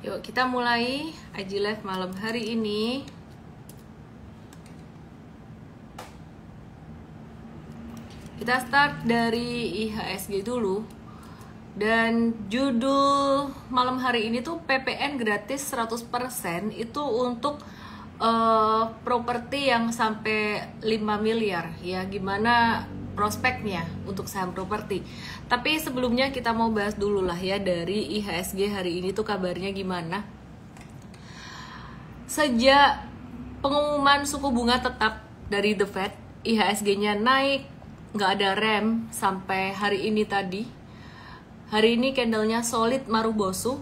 Yuk kita mulai IG Live malam hari ini. Kita start dari IHSG dulu. Dan judul malam hari ini tuh PPN gratis 100% itu untuk properti yang sampai 5 miliar ya, gimana prospeknya untuk saham properti. Tapi sebelumnya kita mau bahas dulu lah ya dari IHSG hari ini tuh kabarnya gimana. Sejak pengumuman suku bunga tetap dari The Fed, IHSG-nya naik, nggak ada rem sampai hari ini tadi. Hari ini candlenya solid marubosu.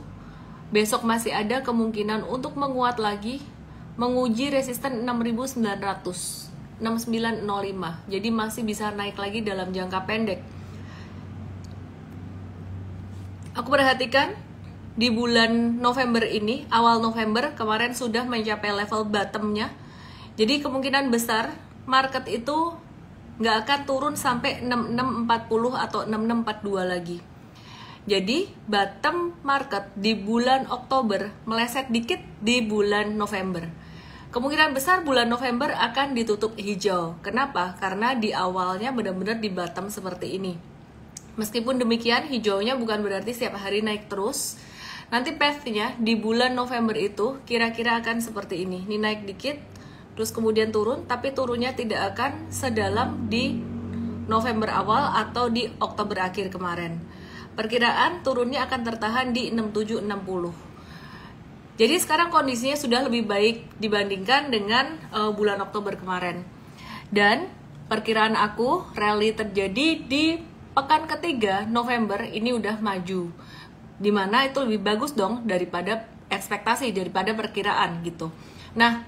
Besok masih ada kemungkinan untuk menguat lagi, menguji resisten 6.900, 6905. Jadi masih bisa naik lagi dalam jangka pendek. Aku perhatikan di bulan November ini, awal November kemarin sudah mencapai level bottomnya. Jadi kemungkinan besar market itu nggak akan turun sampai 6640 atau 6642 lagi. Jadi bottom market di bulan Oktober meleset dikit di bulan November. Kemungkinan besar bulan November akan ditutup hijau. Kenapa? Karena di awalnya benar-benar di bottom seperti ini. Meskipun demikian, hijaunya bukan berarti setiap hari naik terus. Nanti path-nya di bulan November itu kira-kira akan seperti ini. Ini naik dikit, terus kemudian turun, tapi turunnya tidak akan sedalam di November awal atau di Oktober akhir kemarin. Perkiraan turunnya akan tertahan di 6760. Jadi sekarang kondisinya sudah lebih baik dibandingkan dengan bulan Oktober kemarin. Dan perkiraan aku rally terjadi di pekan ketiga November ini udah maju. Dimana itu lebih bagus dong daripada ekspektasi, daripada perkiraan gitu. Nah,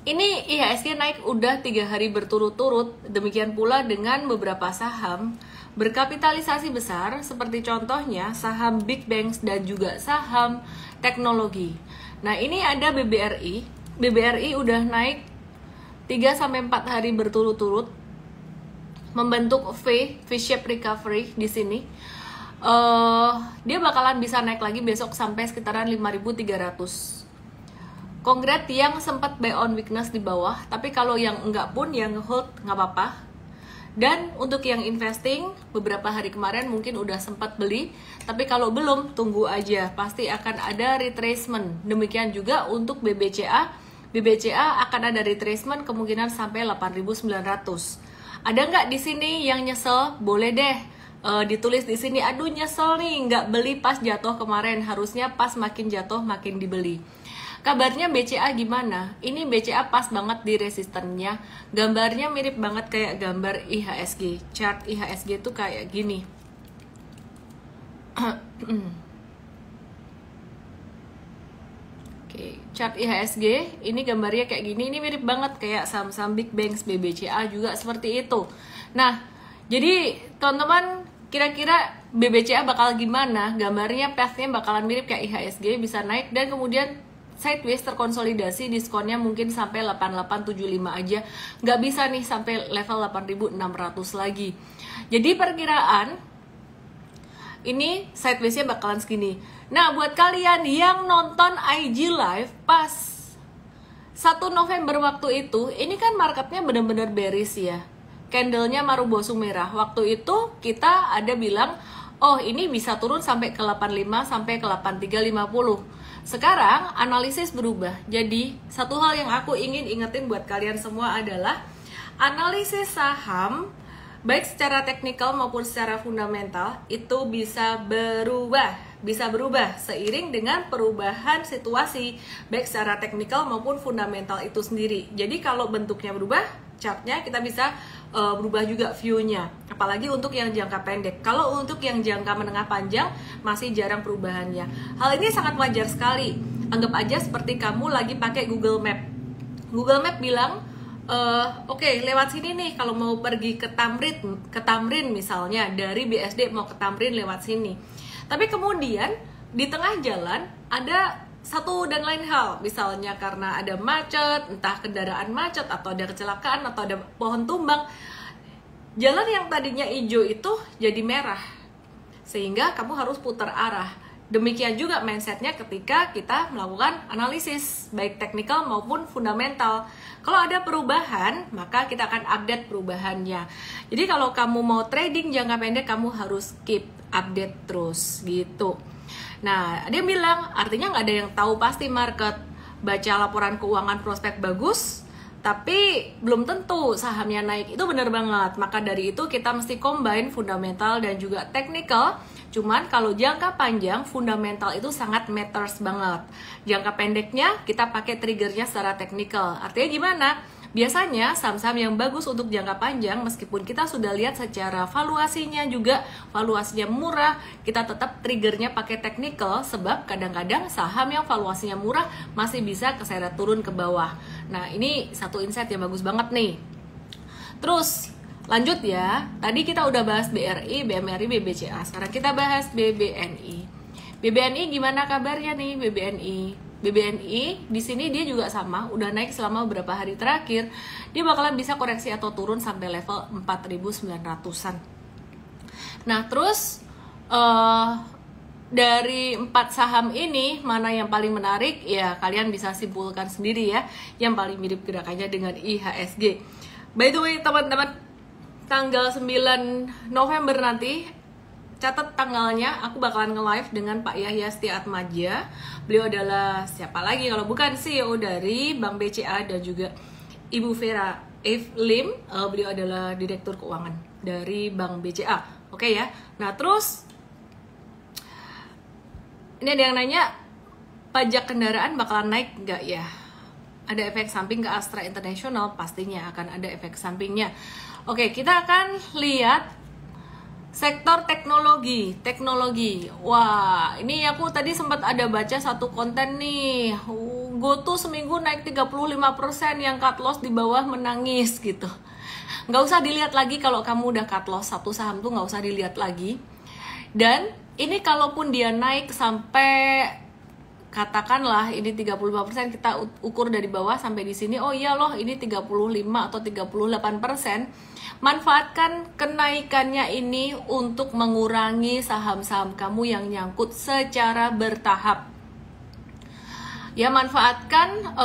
ini IHSG naik udah 3 hari berturut-turut. Demikian pula dengan beberapa saham berkapitalisasi besar seperti contohnya saham big banks dan juga saham teknologi. Nah, ini ada BBRI. BBRI udah naik 3-4 hari berturut-turut membentuk V-shape recovery di sini. Dia bakalan bisa naik lagi besok sampai sekitaran 5.300. Kongres yang sempat buy on weakness di bawah, tapi kalau yang enggak pun yang hold nggak apa-apa. Dan untuk yang investing, beberapa hari kemarin mungkin udah sempat beli, tapi kalau belum, tunggu aja, pasti akan ada retracement. Demikian juga untuk BBCA. BBCA akan ada retracement kemungkinan sampai 8.900. Ada nggak di sini yang nyesel? Boleh deh ditulis di sini. Aduh nyesel nih, nggak beli pas jatuh kemarin. Harusnya pas makin jatuh makin dibeli. Kabarnya BCA gimana? Ini BCA pas banget di resistennya. Gambarnya mirip banget kayak gambar IHSG. Chart IHSG itu kayak gini. Oke, chart IHSG ini gambarnya kayak gini. Ini mirip banget kayak saham-saham big banks, BBCA juga seperti itu. Nah, jadi teman-teman kira-kira BBCA bakal gimana? Gambarnya path-nya bakalan mirip kayak IHSG, bisa naik dan kemudian sideways terkonsolidasi, diskonnya mungkin sampai 8875 aja, nggak bisa nih sampai level 8600 lagi. Jadi perkiraan ini sidewaysnya bakalan segini. Nah, buat kalian yang nonton IG Live pas 1 November waktu itu, ini kan marketnya bener-bener bearish ya, candlenya marubosu merah. Waktu itu kita ada bilang, oh ini bisa turun sampai ke 85 sampai ke 8350. Sekarang analisis berubah. Jadi satu hal yang aku ingin ingetin buat kalian semua adalah analisis saham baik secara teknikal maupun secara fundamental itu bisa berubah seiring dengan perubahan situasi baik secara teknikal maupun fundamental itu sendiri. Jadi kalau bentuknya berubah, chartnya kita bisa berubah juga view-nya, apalagi untuk yang jangka pendek. Kalau untuk yang jangka menengah panjang masih jarang perubahannya. Hal ini sangat wajar sekali. Anggap aja seperti kamu lagi pakai Google Map. Google Map bilang, oke, lewat sini nih kalau mau pergi ke Tamrin misalnya, dari BSD mau ke Tamrin lewat sini. Tapi kemudian di tengah jalan ada satu dan lain hal, misalnya karena ada macet, entah kendaraan macet atau ada kecelakaan atau ada pohon tumbang, jalan yang tadinya hijau itu jadi merah, sehingga kamu harus putar arah. Demikian juga mindsetnya ketika kita melakukan analisis, baik teknikal maupun fundamental. Kalau ada perubahan, maka kita akan update perubahannya. Jadi kalau kamu mau trading jangka pendek, kamu harus keep update terus gitu. Nah, ada yang bilang, artinya nggak ada yang tahu pasti market. Baca laporan keuangan prospek bagus, tapi belum tentu sahamnya naik. Itu benar banget. Maka dari itu kita mesti combine fundamental dan juga technical. Cuman kalau jangka panjang, fundamental itu sangat matters banget. Jangka pendeknya kita pakai triggernya secara technical. Artinya gimana? Biasanya saham-saham yang bagus untuk jangka panjang, meskipun kita sudah lihat secara valuasinya juga, valuasinya murah, kita tetap triggernya pakai technical, sebab kadang-kadang saham yang valuasinya murah masih bisa keseret turun ke bawah. Nah, ini satu insight yang bagus banget nih. Terus, lanjut ya. Tadi kita udah bahas BRI, BMRI, BBCA. Sekarang kita bahas BBNI. BBNI gimana kabarnya nih BBNI? BBNI di sini dia juga sama, udah naik selama beberapa hari terakhir. Dia bakalan bisa koreksi atau turun sampai level 4.900-an. Nah, terus dari 4 saham ini mana yang paling menarik? Ya, kalian bisa simpulkan sendiri ya. Yang paling mirip gerakannya dengan IHSG. By the way, teman-teman, tanggal 9 November nanti, catat tanggalnya, aku bakalan nge-live dengan Pak Yahya Setiatmadja. Beliau adalah siapa lagi kalau bukan CEO dari Bank BCA, dan juga Ibu Vera F. Lim. Beliau adalah Direktur Keuangan dari Bank BCA. Oke ya. Nah, terus ini ada yang nanya, pajak kendaraan bakalan naik nggak ya? Ada efek samping ke Astra International? Pastinya akan ada efek sampingnya. Oke, kita akan lihat sektor teknologi. Wah, ini aku tadi sempat ada baca satu konten nih. GoTo seminggu naik 35%, yang cut loss di bawah menangis gitu. Nggak usah dilihat lagi kalau kamu udah cut loss satu saham tuh, nggak usah dilihat lagi. Dan ini kalaupun dia naik sampai, katakanlah ini 35%, kita ukur dari bawah sampai di sini, oh iya loh ini 35 atau 38%. Manfaatkan kenaikannya ini untuk mengurangi saham-saham kamu yang nyangkut secara bertahap. Ya, manfaatkan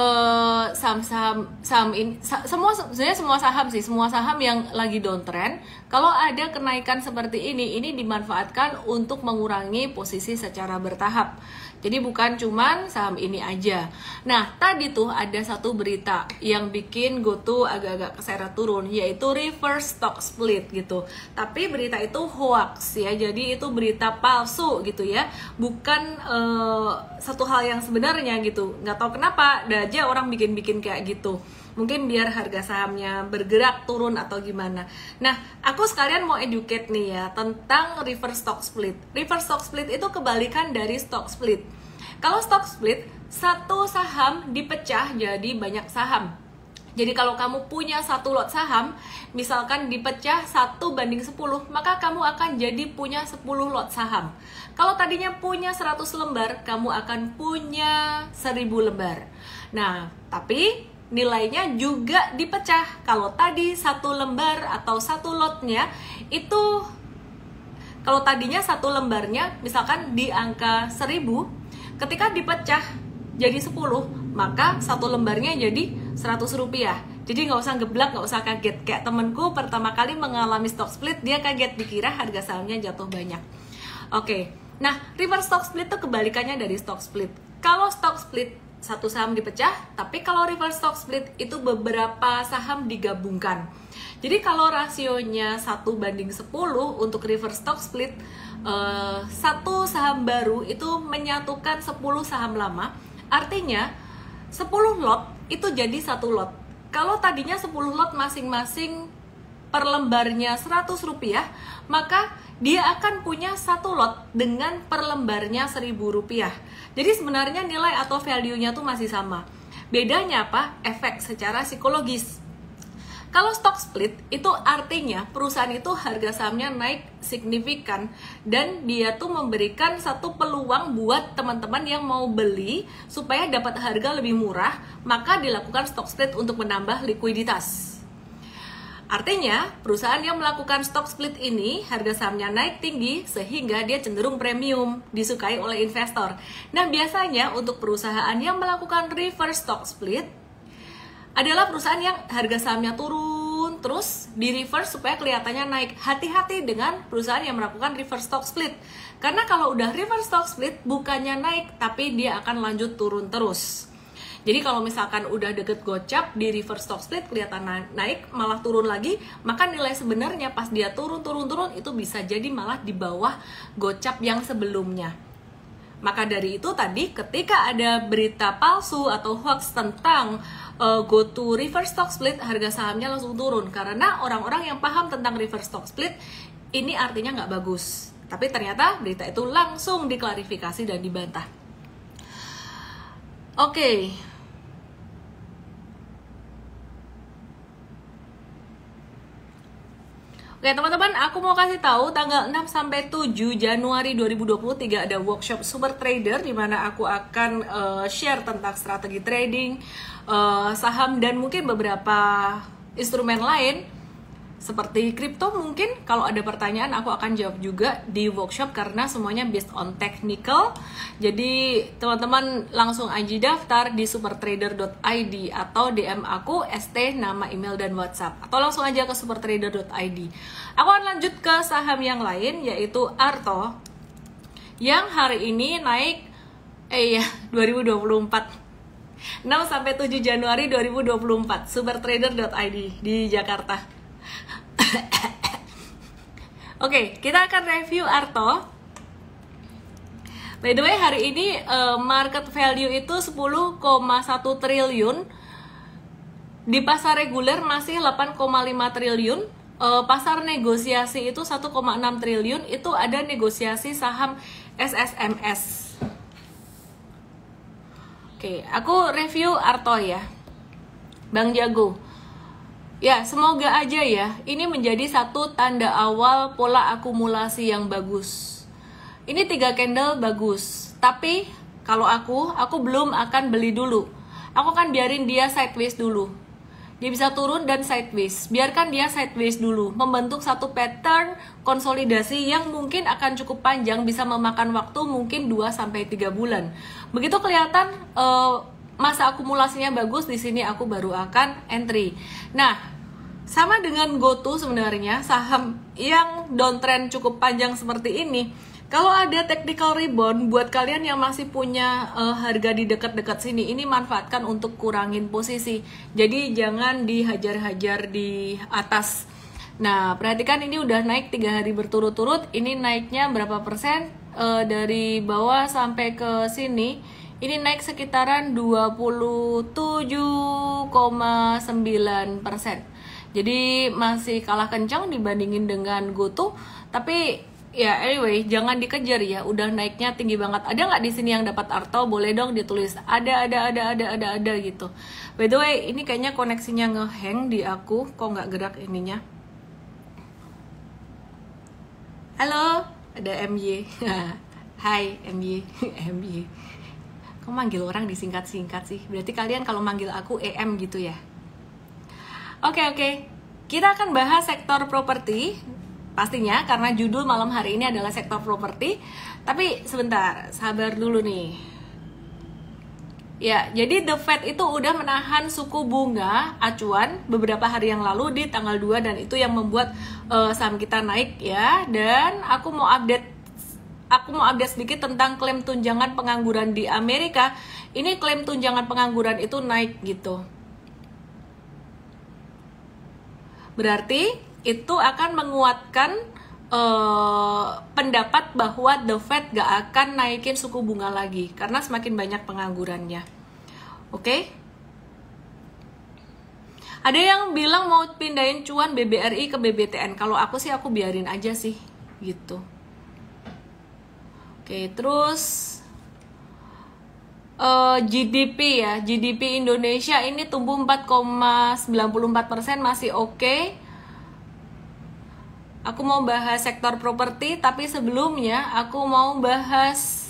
saham ini, sebenarnya semua saham sih, semua saham yang lagi downtrend. Kalau ada kenaikan seperti ini dimanfaatkan untuk mengurangi posisi secara bertahap. Jadi bukan cuman saham ini aja. Nah, tadi tuh ada satu berita yang bikin GoTo agak-agak keseret turun, yaitu reverse stock split gitu. Tapi berita itu hoax ya, jadi itu berita palsu gitu ya, bukan satu hal yang sebenarnya gitu. Nggak tahu kenapa, ada aja orang bikin-bikin kayak gitu. Mungkin biar harga sahamnya bergerak turun atau gimana. Nah, aku sekalian mau educate nih ya tentang reverse stock split. Reverse stock split itu kebalikan dari stock split. Kalau stock split, satu saham dipecah jadi banyak saham. Jadi kalau kamu punya satu lot saham, misalkan dipecah 1:10, maka kamu akan jadi punya 10 lot saham. Kalau tadinya punya 100 lembar, kamu akan punya 1000 lembar. Nah, tapi nilainya juga dipecah. Kalau tadi satu lembar atau satu lotnya itu, kalau tadinya satu lembarnya misalkan di angka 1000, ketika dipecah jadi 10, maka satu lembarnya jadi 100 rupiah. Jadi nggak usah geblak, nggak usah kaget. Kayak temenku pertama kali mengalami stock split, dia kaget, dikira harga sahamnya jatuh banyak. Oke, nah reverse stock split itu kebalikannya dari stock split. Kalau stock split satu saham dipecah, tapi kalau reverse stock split itu beberapa saham digabungkan. Jadi kalau rasionya 1:10 untuk reverse stock split, satu saham baru itu menyatukan 10 saham lama. Artinya 10 lot itu jadi satu lot. Kalau tadinya 10 lot masing-masing per lembarnya 100 rupiah, maka dia akan punya satu lot dengan per lembarnya 1000 rupiah. Jadi sebenarnya nilai atau value-nya tuh masih sama. Bedanya apa? Efek secara psikologis. Kalau stock split itu artinya perusahaan itu harga sahamnya naik signifikan, dan dia tuh memberikan satu peluang buat teman-teman yang mau beli supaya dapat harga lebih murah, maka dilakukan stock split untuk menambah likuiditas. Artinya, perusahaan yang melakukan stock split ini harga sahamnya naik tinggi sehingga dia cenderung premium, disukai oleh investor. Nah, biasanya untuk perusahaan yang melakukan reverse stock split adalah perusahaan yang harga sahamnya turun terus di reverse supaya kelihatannya naik. Hati-hati dengan perusahaan yang melakukan reverse stock split. Karena kalau udah reverse stock split bukannya naik tapi dia akan lanjut turun terus. Jadi kalau misalkan udah deket gocap di reverse stock split kelihatan naik malah turun lagi, maka nilai sebenarnya pas dia turun itu bisa jadi malah di bawah gocap yang sebelumnya. Maka dari itu tadi ketika ada berita palsu atau hoax tentang go to reverse stock split, harga sahamnya langsung turun karena orang-orang yang paham tentang reverse stock split ini artinya nggak bagus. Tapi ternyata berita itu langsung diklarifikasi dan dibantah. Oke. Oke teman-teman, aku mau kasih tahu tanggal 6 sampai 7 Januari 2023 ada workshop Super Trader di mana aku akan share tentang strategi trading, saham dan mungkin beberapa instrumen lain seperti kripto. Mungkin kalau ada pertanyaan aku akan jawab juga di workshop karena semuanya based on technical. Jadi teman-teman langsung aja daftar di supertrader.id atau DM aku ST nama email dan WhatsApp atau langsung aja ke supertrader.id. Aku akan lanjut ke saham yang lain yaitu Arto yang hari ini naik 2024 6 sampai 7 Januari 2024 supertrader.id di Jakarta. Oke, kita akan review Arto. By the way, hari ini market value itu 10,1 triliun. Di pasar reguler masih 8,5 triliun. Pasar negosiasi itu 1,6 triliun. Itu ada negosiasi saham SSMS. Oke, aku review Arto ya. Bang Jago. Ya, semoga aja ya, ini menjadi satu tanda awal pola akumulasi yang bagus. Ini 3 candle bagus, tapi kalau aku belum akan beli dulu. Aku akan biarin dia sideways dulu. Dia bisa turun dan sideways. Biarkan dia sideways dulu, membentuk satu pattern konsolidasi yang mungkin akan cukup panjang, bisa memakan waktu mungkin 2-3 bulan. Begitu kelihatan masa akumulasinya bagus, di sini aku baru akan entry. Nah, sama dengan GoTo sebenarnya, saham yang downtrend cukup panjang seperti ini, kalau ada technical rebound buat kalian yang masih punya harga di dekat-dekat sini, ini manfaatkan untuk kurangin posisi. Jadi jangan dihajar-hajar di atas. Nah, perhatikan ini udah naik 3 hari berturut-turut. Ini naiknya berapa persen? Dari bawah sampai ke sini. Ini naik sekitaran 27,9%. Jadi masih kalah kencang dibandingin dengan GoTo. Tapi ya anyway, jangan dikejar ya. Udah naiknya tinggi banget. Ada nggak di sini yang dapat Arto? Boleh dong ditulis. Ada gitu. By the way, ini kayaknya koneksinya ngehang di aku. Kok nggak gerak ininya? Halo, ada MY. Hai MY. MY. Kok manggil orang disingkat-singkat sih? Berarti kalian kalau manggil aku EM gitu ya? Oke. Kita akan bahas sektor properti. Pastinya karena judul malam hari ini adalah sektor properti. Tapi sebentar, sabar dulu nih. Ya, jadi The Fed itu udah menahan suku bunga acuan beberapa hari yang lalu di tanggal 2 dan itu yang membuat saham kita naik ya. Dan aku mau update sedikit tentang klaim tunjangan pengangguran di Amerika. Ini klaim tunjangan pengangguran itu naik gitu. Berarti itu akan menguatkan pendapat bahwa The Fed gak akan naikin suku bunga lagi karena semakin banyak penganggurannya. Oke? Ada yang bilang mau pindahin cuan BBRI ke BBTN. Kalau aku sih aku biarin aja sih gitu. Oke, terus GDP ya, GDP Indonesia ini tumbuh 4,94%, masih oke. Aku mau bahas sektor properti, tapi sebelumnya aku mau bahas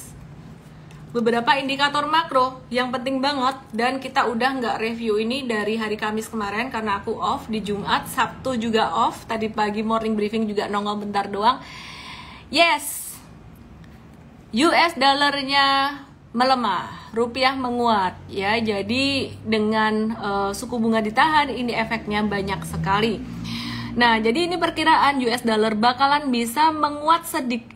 beberapa indikator makro yang penting banget, dan kita udah nggak review ini dari hari Kamis kemarin karena aku off di Jumat, Sabtu juga off, tadi pagi morning briefing juga nongol bentar doang. Yes, US dollarnya melemah, rupiah menguat ya. Jadi dengan suku bunga ditahan, ini efeknya banyak sekali. Nah, jadi ini perkiraan US dollar bakalan bisa menguat sedikit,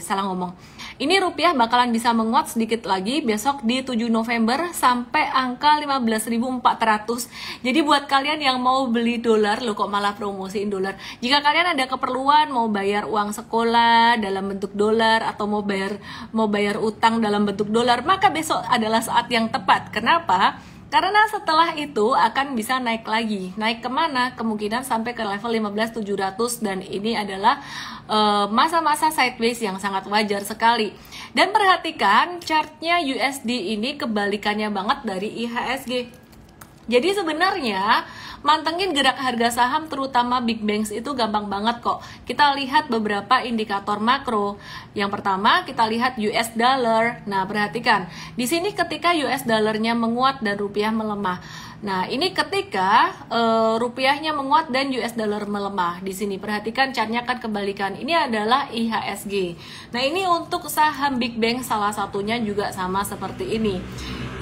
salah ngomong. Ini rupiah bakalan bisa menguat sedikit lagi besok di 7 November sampai angka 15.400. Jadi buat kalian yang mau beli dolar, lo kok malah promosiin dolar. Jika kalian ada keperluan mau bayar uang sekolah dalam bentuk dolar atau mau bayar utang dalam bentuk dolar, maka besok adalah saat yang tepat. Kenapa? Karena setelah itu akan bisa naik lagi. Naik kemana? Kemungkinan sampai ke level 15.700, dan ini adalah masa-masa sideways yang sangat wajar sekali. Dan perhatikan chartnya USD ini kebalikannya banget dari IHSG. Jadi sebenarnya mantengin gerak harga saham terutama big banks itu gampang banget kok. Kita lihat beberapa indikator makro. Yang pertama kita lihat US dollar. Nah, perhatikan. Di sini ketika US dollarnya menguat dan rupiah melemah. Nah, ini ketika rupiahnya menguat dan US dollar melemah. Di sini perhatikan chartnya kan kebalikan. Ini adalah IHSG. Nah, ini untuk saham big bank salah satunya juga sama seperti ini.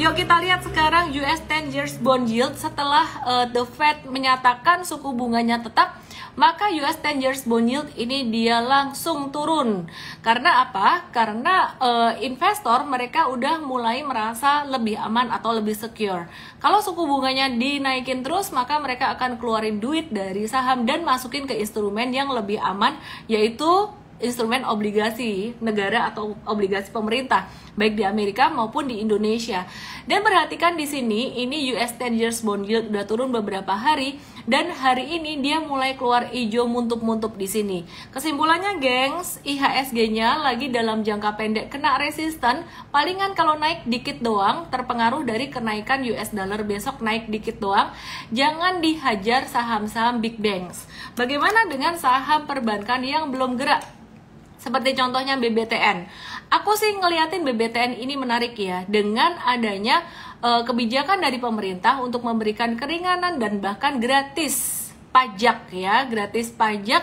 Yuk kita lihat sekarang US 10 years bond yield setelah the Fed menyatakan suku bunganya tetap, maka US 10 years bond yield ini dia langsung turun. Karena apa? Karena investor mereka udah mulai merasa lebih aman atau lebih secure. Kalau suku bunganya dinaikin terus, maka mereka akan keluarin duit dari saham dan masukin ke instrumen yang lebih aman, yaitu instrumen obligasi negara atau obligasi pemerintah, baik di Amerika maupun di Indonesia. Dan perhatikan di sini, ini US 10 years bond yield udah turun beberapa hari, dan hari ini dia mulai keluar hijau muntup-muntup di sini. Kesimpulannya, gengs, IHSG-nya lagi dalam jangka pendek kena resisten, palingan kalau naik dikit doang, terpengaruh dari kenaikan US dollar besok naik dikit doang, jangan dihajar saham-saham big banks. Bagaimana dengan saham perbankan yang belum gerak? Seperti contohnya BBTN. Aku sih ngeliatin BBTN ini menarik ya, dengan adanya kebijakan dari pemerintah untuk memberikan keringanan dan bahkan gratis pajak ya, gratis pajak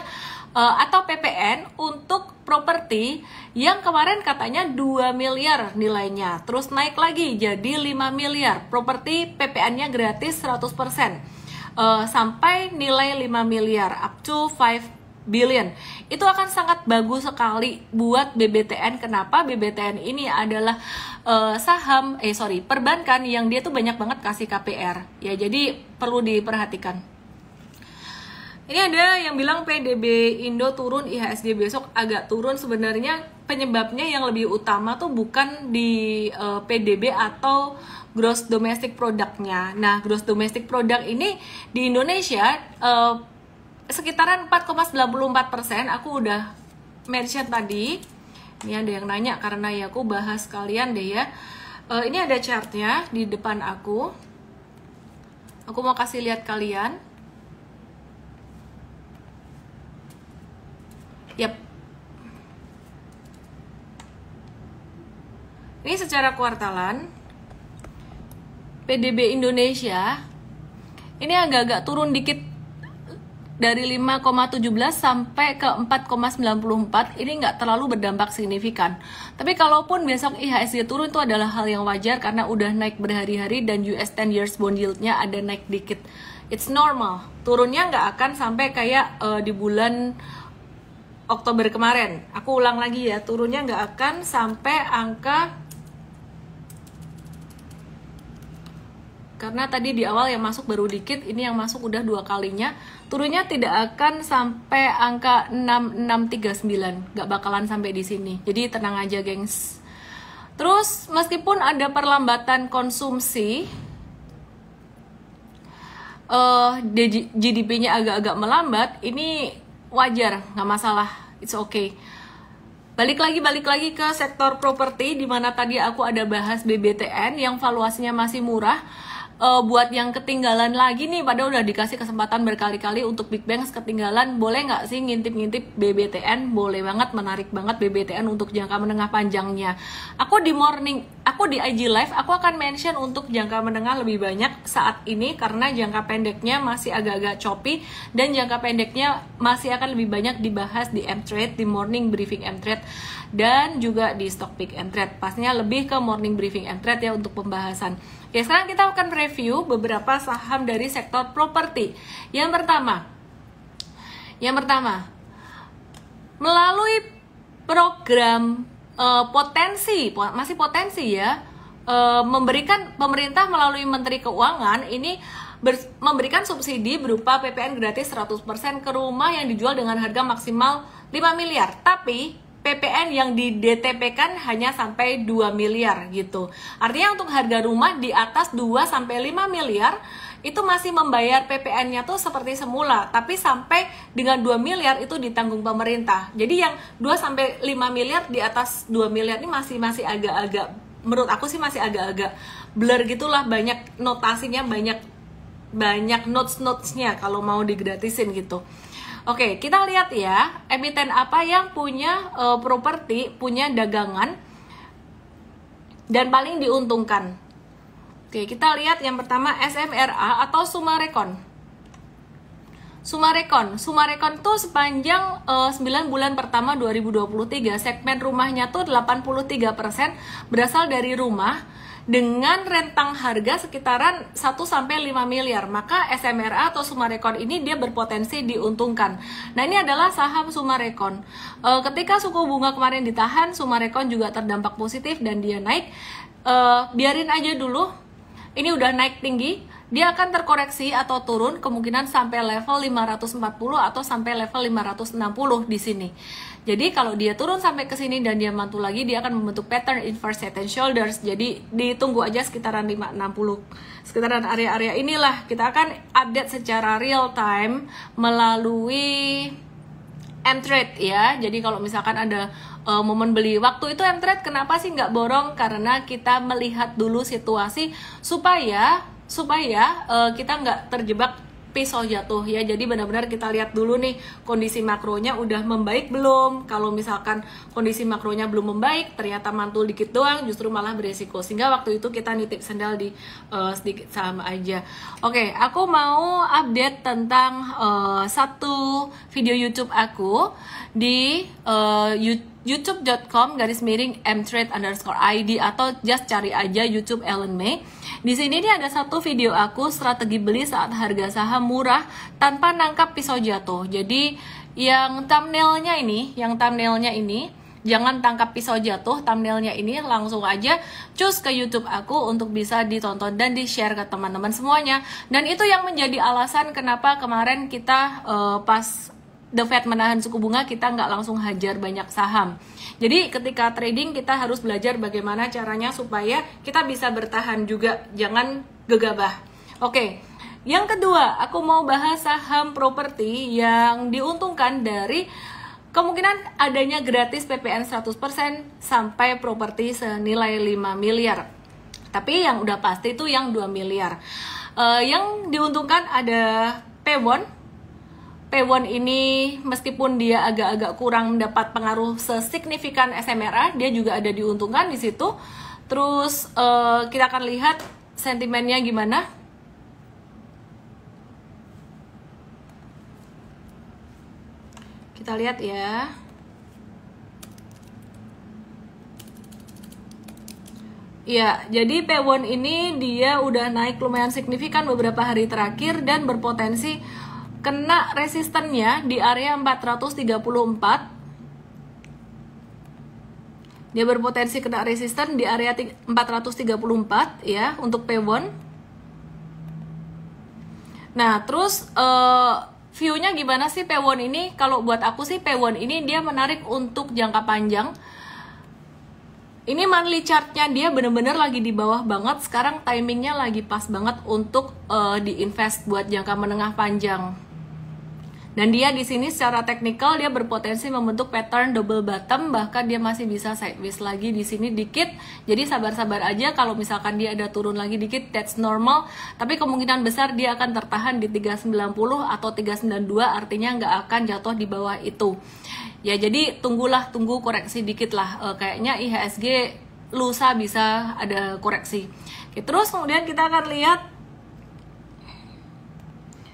atau PPN untuk properti yang kemarin katanya 2 miliar nilainya, terus naik lagi jadi 5 miliar. Properti PPN-nya gratis 100%. Sampai nilai 5 miliar, up to 5 billion. Itu akan sangat bagus sekali buat BBTN. Kenapa? BBTN ini adalah perbankan yang dia tuh banyak banget kasih KPR. Ya, jadi perlu diperhatikan. Ini ada yang bilang PDB Indo turun, IHSG besok agak turun. Sebenarnya penyebabnya yang lebih utama tuh bukan di PDB atau gross domestic product-nya. Nah, gross domestic product ini di Indonesia sekitaran 4,94%. Aku udah mention tadi. Ini ada yang nanya karena ya aku bahas kalian deh ya. Ini ada chartnya di depan aku. Aku mau kasih lihat kalian. Yap. Ini secara kuartalan. PDB Indonesia ini agak-agak turun dikit, dari 5,17 sampai ke 4,94. Ini nggak terlalu berdampak signifikan. Tapi kalaupun besok IHSG turun, itu adalah hal yang wajar karena udah naik berhari-hari dan US 10 years bond yield-nya ada naik dikit. It's normal. Turunnya nggak akan sampai kayak di bulan Oktober kemarin. Aku ulang lagi ya, turunnya nggak akan sampai angka, karena tadi di awal yang masuk baru dikit, ini yang masuk udah 2 kalinya. Turunnya tidak akan sampai angka 6639, nggak bakalan sampai di sini. Jadi tenang aja, gengs. Terus meskipun ada perlambatan konsumsi, GDP-nya agak-agak melambat, ini wajar, nggak masalah, it's okay. Balik lagi ke sektor properti, di mana tadi aku ada bahas BBTN yang valuasinya masih murah. buat yang ketinggalan lagi nih, padahal udah dikasih kesempatan berkali-kali untuk Big Bangs ketinggalan, boleh nggak sih ngintip-ngintip BBTN? Boleh banget, menarik banget BBTN untuk jangka menengah panjangnya. Aku di IG Live, aku akan mention untuk jangka menengah lebih banyak saat ini, karena jangka pendeknya masih agak-agak choppy, dan jangka pendeknya masih akan lebih banyak dibahas di M-Trade, di Morning Briefing M-Trade, dan juga di Stock Pick M-Trade. Pastinya lebih ke Morning Briefing M-Trade ya untuk pembahasan. Oke, sekarang kita akan review beberapa saham dari sektor properti. Yang pertama, melalui program masih potensi ya, memberikan pemerintah melalui Menteri Keuangan ini memberikan subsidi berupa PPN gratis 100% ke rumah yang dijual dengan harga maksimal 5 miliar. Tapi PPN yang di DTP-kan hanya sampai 2 miliar gitu. Artinya untuk harga rumah di atas 2-5 miliar itu masih membayar PPN-nya tuh seperti semula, tapi sampai dengan 2 miliar itu ditanggung pemerintah. Jadi yang 2-5 miliar, di atas 2 miliar ini masih agak-agak, menurut aku sih masih agak-agak blur gitulah, banyak notasinya, banyak notes-notesnya kalau mau digratisin gitu. Oke, kita lihat ya, emiten apa yang punya properti, punya dagangan, dan paling diuntungkan. Oke, kita lihat yang pertama SMRA atau Summarecon. Summarecon tuh sepanjang 9 bulan pertama 2023, segmen rumahnya tuh 83% berasal dari rumah, dengan rentang harga sekitaran 1-5 miliar. Maka SMRA atau Summarecon ini dia berpotensi diuntungkan. Nah, ini adalah saham Summarecon. Ketika suku bunga kemarin ditahan, Summarecon juga terdampak positif dan dia naik. Biarin aja dulu, ini udah naik tinggi, dia akan terkoreksi atau turun kemungkinan sampai level 540 atau sampai level 560 di sini. Jadi kalau dia turun sampai ke sini dan dia mantul lagi, dia akan membentuk pattern inverse head and shoulders. Jadi ditunggu aja sekitaran 560. Sekitaran area-area inilah kita akan update secara real time melalui M-Trade ya. Jadi kalau misalkan ada momen beli, waktu itu M-Trade kenapa sih nggak borong? Karena kita melihat dulu situasi supaya kita nggak terjebak pisau jatuh ya. Jadi benar-benar kita lihat dulu nih kondisi makronya udah membaik belum. Kalau misalkan kondisi makronya belum membaik, ternyata mantul dikit doang, justru malah beresiko. Sehingga waktu itu kita nitip sendal di sedikit saham aja. Oke, aku mau update tentang satu video YouTube aku di youtube.com/mtrade_id atau just cari aja YouTube Ellen May. Di sini nih ada satu video aku strategi beli saat harga saham murah tanpa nangkap pisau jatuh. Jadi yang thumbnailnya ini jangan tangkap pisau jatuh, thumbnailnya ini langsung aja cus ke YouTube aku untuk bisa ditonton dan di-share ke teman-teman semuanya. Dan itu yang menjadi alasan kenapa kemarin kita pas The Fed menahan suku bunga, kita nggak langsung hajar banyak saham. Jadi ketika trading kita harus belajar bagaimana caranya supaya kita bisa bertahan juga, jangan gegabah. Oke, yang kedua aku mau bahas saham properti yang diuntungkan dari kemungkinan adanya gratis PPN 100% sampai properti senilai 5 miliar. Tapi yang udah pasti itu yang 2 miliar. Yang diuntungkan ada Pewon ini meskipun dia agak-agak kurang mendapat pengaruh sesignifikan SMRA, dia juga ada diuntungkan di situ. Terus kita akan lihat sentimennya gimana. Kita lihat ya. Ya, jadi Pewon ini dia udah naik lumayan signifikan beberapa hari terakhir dan berpotensi kena resistennya di area 434. Dia berpotensi kena resisten di area 434 ya untuk Pewon. Nah, terus view-nya gimana sih Pewon ini? Kalau buat aku sih Pewon ini dia menarik untuk jangka panjang. Ini monthly chart-nya dia bener-bener lagi di bawah banget. Sekarang timingnya lagi pas banget untuk diinvest buat jangka menengah panjang. Dan dia di sini secara teknikal dia berpotensi membentuk pattern double bottom, bahkan dia masih bisa sideways lagi di sini dikit. Jadi sabar-sabar aja, kalau misalkan dia ada turun lagi dikit, that's normal. Tapi kemungkinan besar dia akan tertahan di 390 atau 392, artinya nggak akan jatuh di bawah itu. Ya jadi tunggu koreksi dikit lah. Kayaknya IHSG lusa bisa ada koreksi. Oke, terus kemudian kita akan lihat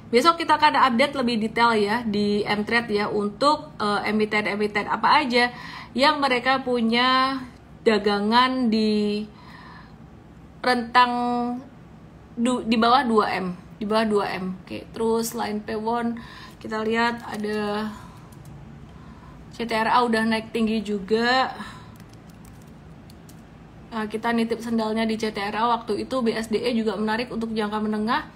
besok, kita akan update lebih detail ya di Mtrade ya, untuk emiten-emiten apa aja yang mereka punya dagangan di rentang di bawah 2M, di bawah 2M. Oke, terus selain Pewon kita lihat ada CTRA udah naik tinggi juga. Nah, kita nitip sendalnya di CTRA waktu itu. BSDE juga menarik untuk jangka menengah.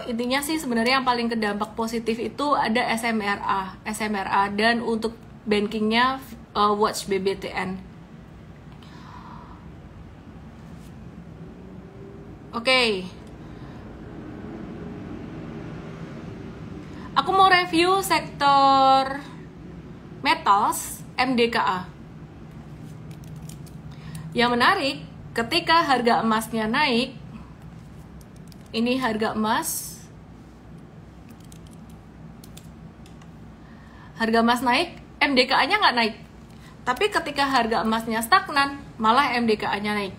Intinya sih sebenarnya yang paling kedampak positif itu ada SMRA, dan untuk bankingnya Watch BBTN. Oke. Aku mau review sektor metals MDKA. Yang menarik, ketika harga emasnya naik, ini harga emas naik, MDKA-nya nggak naik. Tapi ketika harga emasnya stagnan, malah MDKA-nya naik.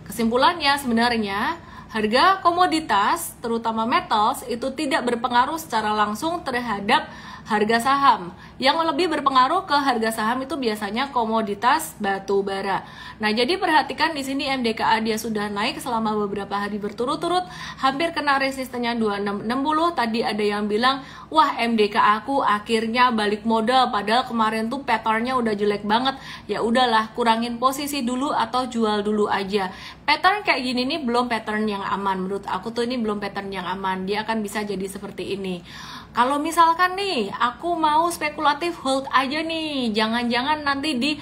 Kesimpulannya sebenarnya harga komoditas, terutama metals, itu tidak berpengaruh secara langsung terhadap harga saham. Yang lebih berpengaruh ke harga saham itu biasanya komoditas batu bara. Nah, jadi perhatikan di sini MDKA dia sudah naik selama beberapa hari berturut-turut, hampir kena resistennya 2660. Tadi ada yang bilang, wah MDKA aku akhirnya balik modal, padahal kemarin tuh patternnya udah jelek banget. Ya udahlah, kurangin posisi dulu atau jual dulu aja. Pattern kayak gini nih belum pattern yang aman. Menurut aku tuh ini belum pattern yang aman. Dia akan bisa jadi seperti ini. Kalau misalkan nih, aku mau spekulatif hold aja nih, jangan-jangan nanti di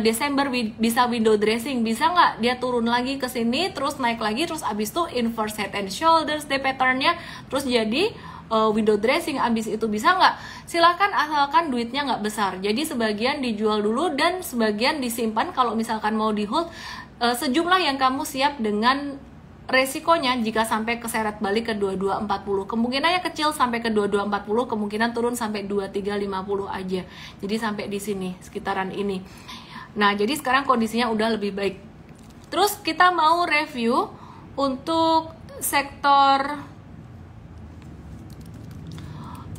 Desember bisa window dressing, bisa nggak dia turun lagi ke sini, terus naik lagi, terus abis itu inverse head and shoulders deh patternnya, terus jadi window dressing, abis itu bisa nggak? Silakan, asalkan duitnya nggak besar. Jadi sebagian dijual dulu dan sebagian disimpan kalau misalkan mau di hold, sejumlah yang kamu siap dengan resikonya jika sampai keseret balik ke 2240. Kemungkinannya kecil sampai ke 2240, kemungkinan turun sampai 2350 aja. Jadi sampai di sini, sekitaran ini. Nah, jadi sekarang kondisinya udah lebih baik. Terus kita mau review untuk sektor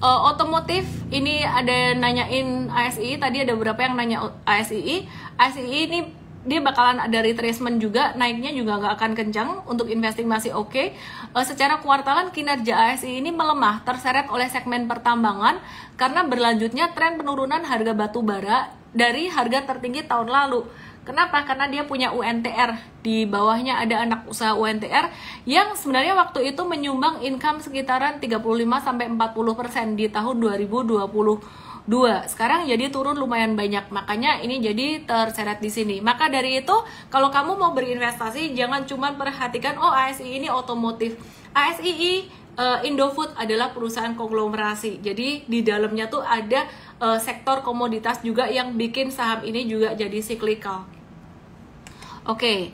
otomotif. Ini ada nanyain ASI, tadi ada beberapa yang nanya ASI. ASI ini dia bakalan ada retracement juga, naiknya juga nggak akan kencang, untuk investing masih oke. Secara kuartalan kinerja ASI ini melemah, terseret oleh segmen pertambangan karena berlanjutnya tren penurunan harga batu bara dari harga tertinggi tahun lalu. Kenapa? Karena dia punya UNTR, di bawahnya ada anak usaha UNTR yang sebenarnya waktu itu menyumbang income sekitaran 35-40% di tahun 2022. Sekarang jadi turun lumayan banyak, makanya ini jadi terseret di sini. Maka dari itu, kalau kamu mau berinvestasi, jangan cuma perhatikan oh ASI ini otomotif. ASI Indofood adalah perusahaan konglomerasi. Jadi di dalamnya tuh ada sektor komoditas juga yang bikin saham ini juga jadi cyclical. Oke.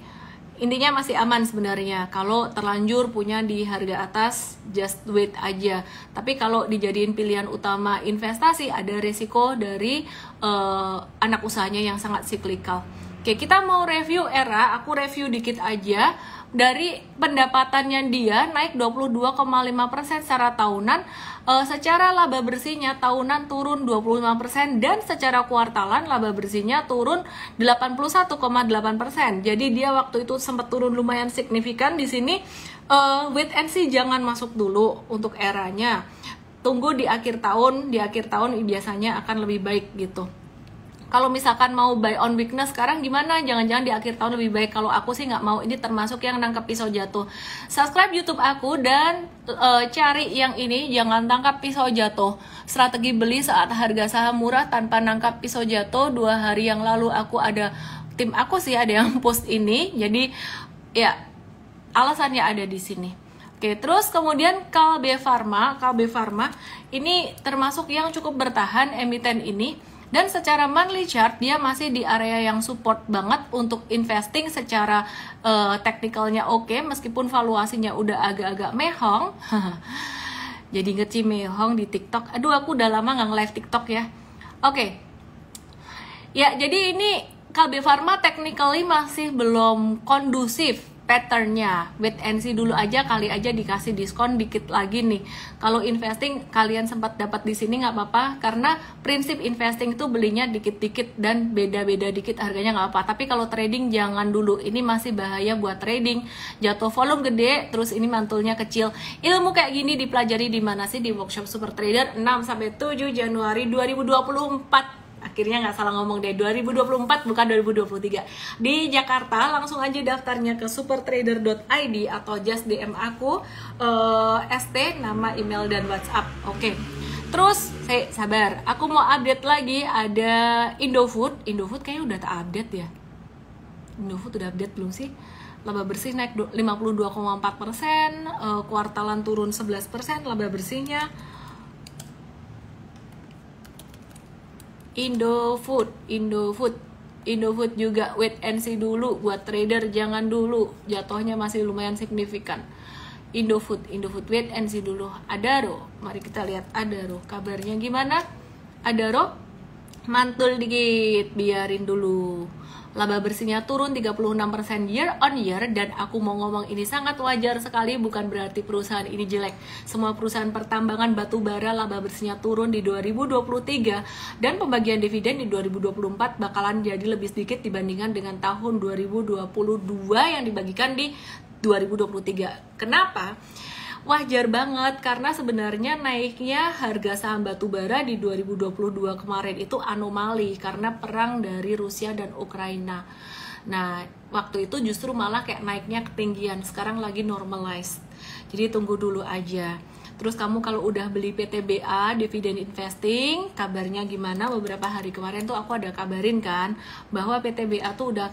Intinya masih aman sebenarnya. Kalau terlanjur punya di harga atas, just wait aja. Tapi kalau dijadiin pilihan utama investasi, ada risiko dari anak usahanya yang sangat cyclical. Oke, kita mau review ERA. Aku review dikit aja. Dari pendapatannya dia naik 22,5% secara tahunan, secara laba bersihnya tahunan turun 25%, dan secara kuartalan laba bersihnya turun 81,8%. Jadi dia waktu itu sempat turun lumayan signifikan di sini. Wait and see, jangan masuk dulu untuk eranya. Tunggu di akhir tahun biasanya akan lebih baik gitu. Kalau misalkan mau buy on weakness sekarang gimana? Jangan-jangan di akhir tahun lebih baik. Kalau aku sih nggak mau, ini termasuk yang nangkep pisau jatuh. Subscribe YouTube aku dan cari yang ini, jangan tangkap pisau jatuh. Strategi beli saat harga saham murah tanpa nangkap pisau jatuh. 2 hari yang lalu tim aku sih ada yang post ini. Jadi ya alasannya ada di sini. Oke, terus kemudian Kalbe Pharma ini termasuk yang cukup bertahan emiten ini, dan secara monthly chart dia masih di area yang support banget untuk investing. Secara teknikalnya oke, meskipun valuasinya udah agak-agak mehong. Jadi ngeci mehong di TikTok. Aduh, aku udah lama nggak nge-live TikTok ya. Oke. Ya, jadi ini Kalbe Pharma technically masih belum kondusif patternnya. Wait and see dulu aja, kali aja dikasih diskon dikit lagi nih. Kalau investing kalian sempat dapat di sini nggak apa-apa, karena prinsip investing itu belinya dikit-dikit dan beda-beda dikit harganya nggak apa. Tapi kalau trading jangan dulu, ini masih bahaya buat trading. Jatuh volume gede, terus ini mantulnya kecil. Ilmu kayak gini dipelajari di mana sih? Di workshop Super Trader 6-7 Januari 2024. Akhirnya nggak salah ngomong deh, 2024 bukan 2023. Di Jakarta langsung aja daftarnya ke supertrader.id atau just DM aku ST, nama, email, dan WhatsApp. Oke. Terus, sabar, aku mau update lagi, ada Indofood kayaknya udah tak update ya. Indofood udah update belum sih? Laba bersih naik 52,4%, kuartalan turun 11% laba bersihnya. Indofood juga wait and see dulu, buat trader jangan dulu, jatuhnya masih lumayan signifikan. Indofood wait and see dulu. Adaro, mari kita lihat Adaro kabarnya gimana. Adaro mantul dikit, biarin dulu. Laba bersihnya turun 36% year on year, dan aku mau ngomong ini sangat wajar sekali, bukan berarti perusahaan ini jelek. Semua perusahaan pertambangan batu bara laba bersihnya turun di 2023, dan pembagian dividen di 2024 bakalan jadi lebih sedikit dibandingkan dengan tahun 2022 yang dibagikan di 2023. Kenapa? Wajar banget, karena sebenarnya naiknya harga saham batubara di 2022 kemarin itu anomali karena perang dari Rusia dan Ukraina. Nah, waktu itu justru malah kayak naiknya ketinggian, sekarang lagi normalized. Jadi tunggu dulu aja. Terus kamu kalau udah beli PTBA, dividen investing, kabarnya gimana? Beberapa hari kemarin tuh aku ada kabarin kan, bahwa PTBA tuh udah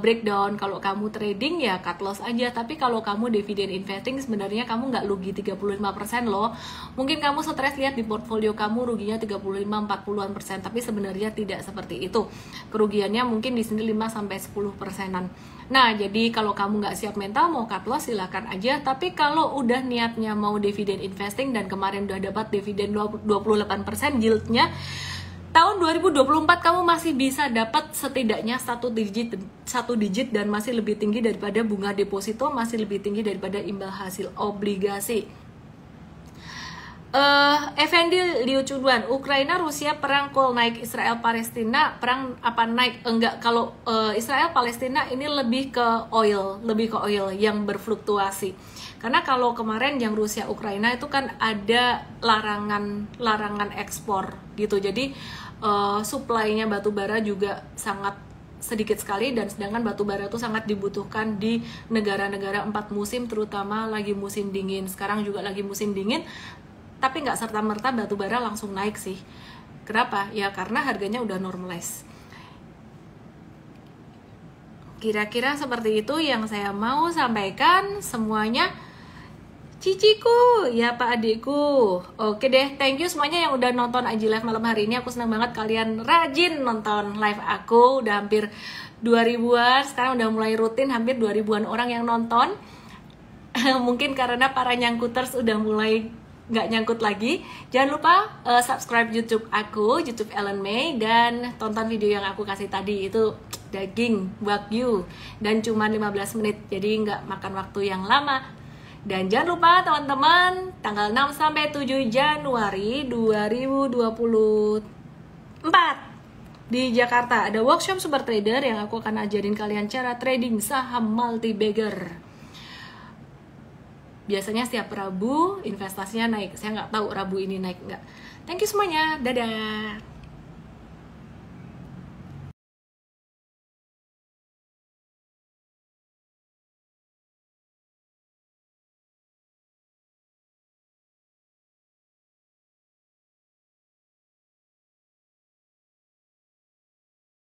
breakdown. Kalau kamu trading ya cut loss aja, tapi kalau kamu dividen investing sebenarnya kamu nggak rugi 35% loh. Mungkin kamu stres lihat di portfolio kamu ruginya 35-40%, tapi sebenarnya tidak seperti itu. Kerugiannya mungkin di sini 5-10%-an. Nah, jadi kalau kamu nggak siap mental mau cut loss silakan aja, tapi kalau udah niatnya mau dividen investing dan kemarin udah dapat dividen 28% yieldnya, tahun 2024 kamu masih bisa dapat setidaknya satu digit dan masih lebih tinggi daripada bunga deposito, masih lebih tinggi daripada imbal hasil obligasi. Effendi Liu Chuduan, Ukraina Rusia perang cool naik, Israel Palestina perang apa naik? Enggak, kalau Israel Palestina ini lebih ke oil yang berfluktuasi. Karena kalau kemarin yang Rusia Ukraina itu kan ada larangan ekspor gitu. Jadi supply-nya batu bara juga sangat sedikit sekali, dan sedangkan batu bara itu sangat dibutuhkan di negara-negara 4 musim, terutama lagi musim dingin. Sekarang juga lagi musim dingin, tapi nggak serta-merta batu bara langsung naik sih. Kenapa? Ya karena harganya udah normalize. Kira-kira seperti itu yang saya mau sampaikan semuanya. Ciciku, ya Pak adikku. Oke deh, thank you semuanya yang udah nonton IG Live malam hari ini. Aku senang banget kalian rajin nonton live aku. Udah hampir 2000-an, sekarang udah mulai rutin hampir 2000-an orang yang nonton. Mungkin karena para nyangkuters udah mulai nggak nyangkut lagi. Jangan lupa subscribe YouTube aku, YouTube Ellen May, dan tonton video yang aku kasih tadi, itu daging wagyu dan cuma 15 menit, jadi nggak makan waktu yang lama. Dan jangan lupa teman-teman, tanggal 6-7 Januari 2024 di Jakarta ada workshop Super Trader yang aku akan ajarin kalian cara trading saham multi bagger. Biasanya setiap Rabu investasinya naik. Saya nggak tahu Rabu ini naik nggak. Thank you semuanya. Dadah.